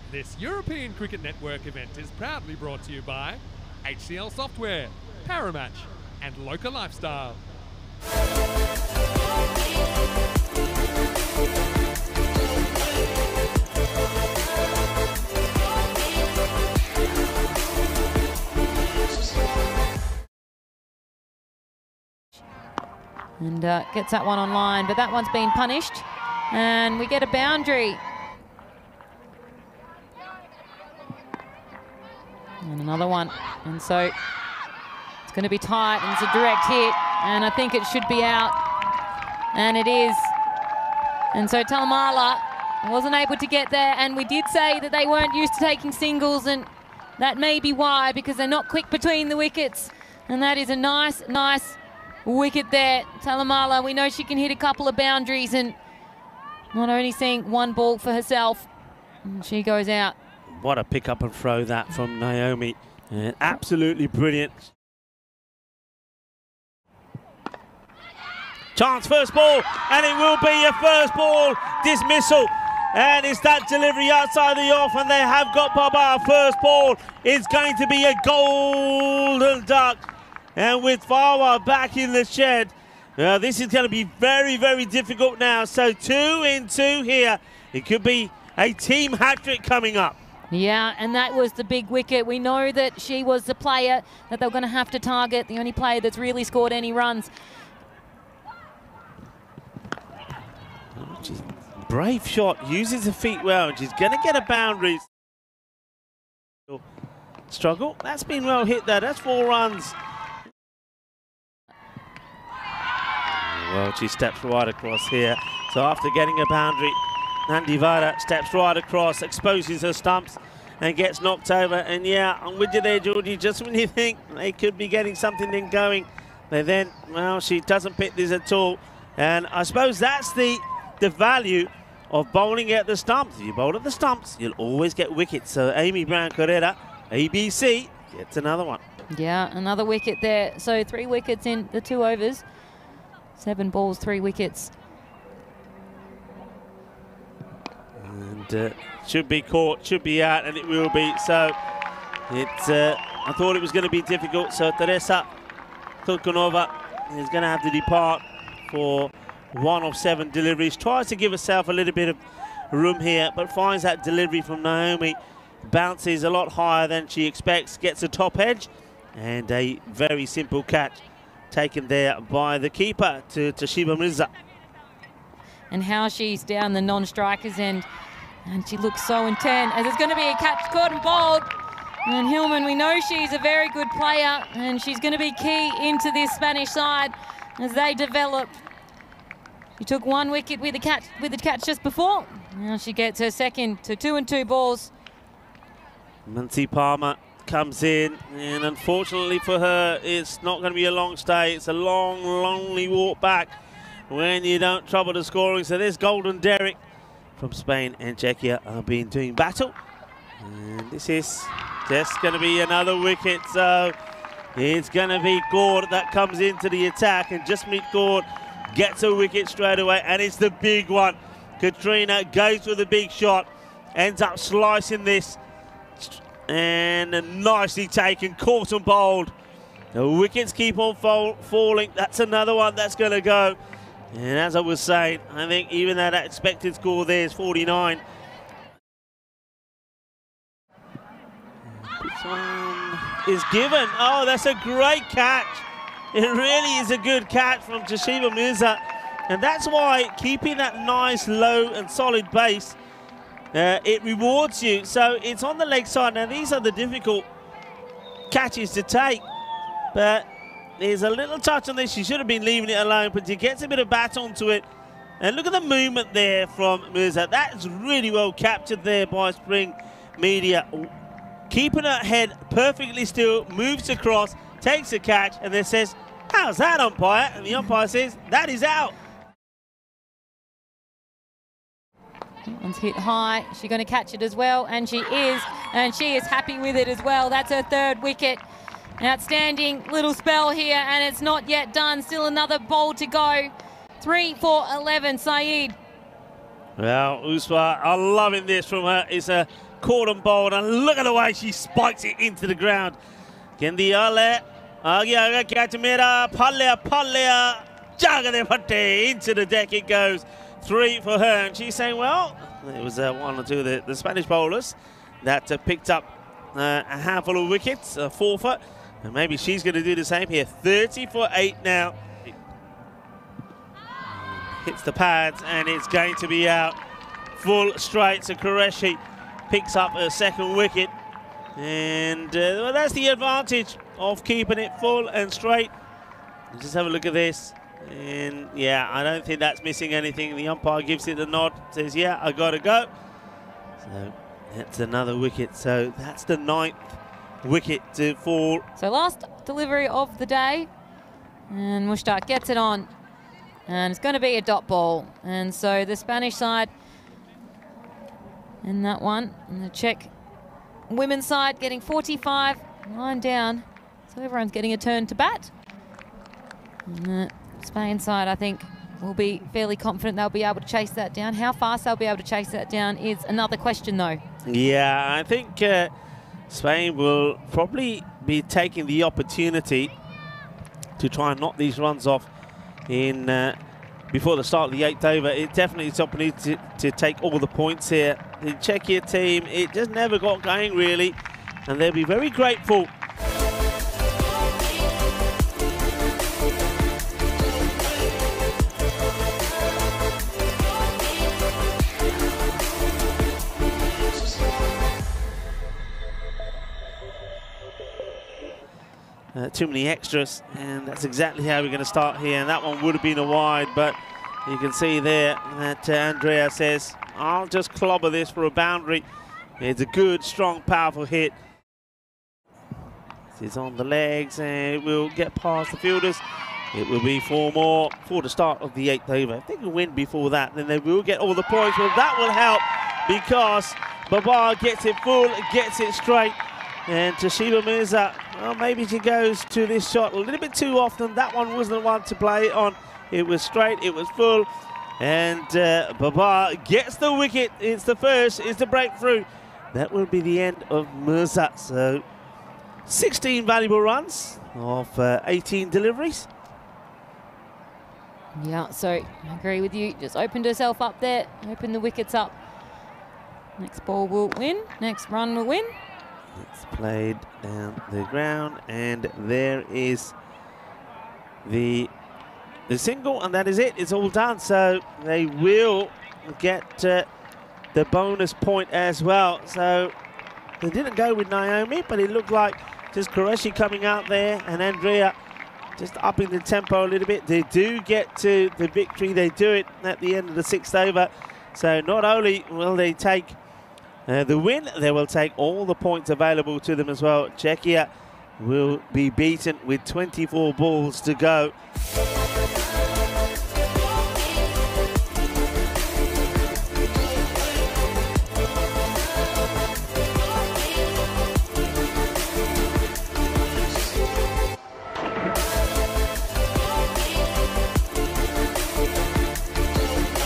This European Cricket Network event is proudly brought to you by HCL Software, Paramatch and Local Lifestyle. And gets that one on line, but that one's been punished. And we get a boundary. And another one. And so it's going to be tight, and it's a direct hit. And I think it should be out. And it is. And so Talamala wasn't able to get there. And we did say that they weren't used to taking singles, and that may be why, because they're not quick between the wickets. And that is a nice wicket there. Talamala, we know she can hit a couple of boundaries, and not only seeing one ball for herself. And she goes out. What a pick up and throw that from Naomi. Absolutely brilliant. Chance, first ball, and it will be a first ball dismissal. And it's that delivery outside the off, and they have got Baba. First ball is going to be a golden duck. And with Fawa back in the shed, this is going to be very, very difficult now. So 2 in 2 here. It could be a team hat-trick coming up. Yeah, and that was the big wicket. We know that she was the player that they're going to have to target, the only player that's really scored any runs. Brave shot, uses her feet well, and she's going to get a boundary. Struggle, that's been well hit there, that's 4 runs. Well, she steps right across here. So after getting a boundary, Nandi Vara steps right across, exposes her stumps, and gets knocked over. And yeah, I'm with you there, Georgie. Just when you think they could be getting something then going, they then, well, she doesn't pick this at all. And I suppose that's the value of bowling at the stumps. If you bowl at the stumps, you'll always get wickets. So Amy Brown-Correa, ABC, gets another one. Yeah, another wicket there. So 3 wickets in the 2 overs. 7 balls, 3 wickets. And should be caught, should be out, and it will be. So it's, I thought it was going to be difficult. So Teresa Turkunova is going to have to depart for 1 of 7 deliveries. Tries to give herself a little bit of room here, but finds that delivery from Naomi. Bounces a lot higher than she expects, gets a top edge, and a very simple catch taken there by the keeper to Toshiba Mirza. And how she's down the non-strikers end, and she looks so intent, as it's going to be a catch caught and bowled. And Hillman, we know she's a very good player, and she's going to be key into this Spanish side as they develop. She took 1 wicket with the catch just before. Now she gets her second to 2 and 2 balls. Muncie Palmer comes in, and unfortunately for her, it's not going to be a long stay. It's a long, lonely walk back when you don't trouble the scoring. So this Golden Derrick from Spain and Czechia have been doing battle, and this is just going to be another wicket. So it's going to be Gord that comes into the attack, and Jasmeet Gord gets a wicket straight away, and it's the big one. Katrina goes with a big shot, ends up slicing this, and nicely taken, caught and bowled. The wickets keep on falling. That's another one that's going to go. And as I was saying, I think even that expected score there is 49. This one is given. Oh, that's a great catch. It really is a good catch from Toshiba Mirza. And that's why keeping that nice, low and solid base, it rewards you. So it's on the leg side. Now these are the difficult catches to take, but there's a little touch on this. She should have been leaving it alone, but she gets a bit of bat onto it. And look at the movement there from Mirza. That's really well captured there by Spring Media. Keeping her head perfectly still, moves across, takes a catch, and then says, "How's that, umpire?" And the umpire says, "That is out." One's hit high. She's going to catch it as well, and she is happy with it as well. That's her 3rd wicket. Outstanding little spell here, and it's not yet done. Still another bowl to go. 3 for 11, Saeed. Well, Uspa are loving this from her. It's a cordon ball, and look at the way she spikes it into the ground. Kendi ale, aga catch mera, palea, jagade patte, into the deck it goes. 3 for her, and she's saying, well, it was 1 or 2 of the Spanish bowlers that picked up a handful of wickets, a forfeit, and maybe she's going to do the same here. 30 for 8 now. Hits the pads, and it's going to be out. Full straight, so Qureshi picks up a 2nd wicket. And well, that's the advantage of keeping it full and straight. Just have a look at this. And yeah, I don't think that's missing anything. The umpire gives it a nod, says, yeah, I got to go. So that's another wicket. So that's the 9th wicket to fall. So last delivery of the day. And Mushtaq gets it on. And it's going to be a dot ball. And so the Spanish side in that one. And the Czech women's side getting 45, 9 down. So everyone's getting a turn to bat. And the Spain side, I think, will be fairly confident they'll be able to chase that down. How fast they'll be able to chase that down is another question, though. Yeah, I think Spain will probably be taking the opportunity to try and knock these runs off in before the start of the 8th over. It definitely is opportunity to take all the points here. The Czechia team, it just never got going really, and they'll be very grateful. Too many extras, and that's exactly how we're going to start here. And that one would have been a wide, but you can see there that Andrea says, I'll just clobber this for a boundary. It's a good, strong, powerful hit. It's on the legs, and it will get past the fielders. It will be 4 more for the start of the 8th over. If they can win before that, then they will get all the points. Well, that will help because Babar gets it full, gets it straight. And Toshiba Mirza, well, maybe she goes to this shot a little bit too often. That one wasn't the one to play on. It was straight, it was full. And Babar gets the wicket. It's the first, it's the breakthrough. That will be the end of Mirza. So 16 valuable runs of 18 deliveries. Yeah, so I agree with you. Just opened herself up there, open the wickets up. Next ball will win, next run will win. It's played down the ground, and there is the single, and that is it. It's all done. So they will get the bonus point as well. So they didn't go with Naomi, but it looked like just Qureshi coming out there and Andrea just upping the tempo a little bit. They do get to the victory. They do it at the end of the 6th over. So not only will they take the win, they will take all the points available to them as well. Czechia will be beaten with 24 balls to go.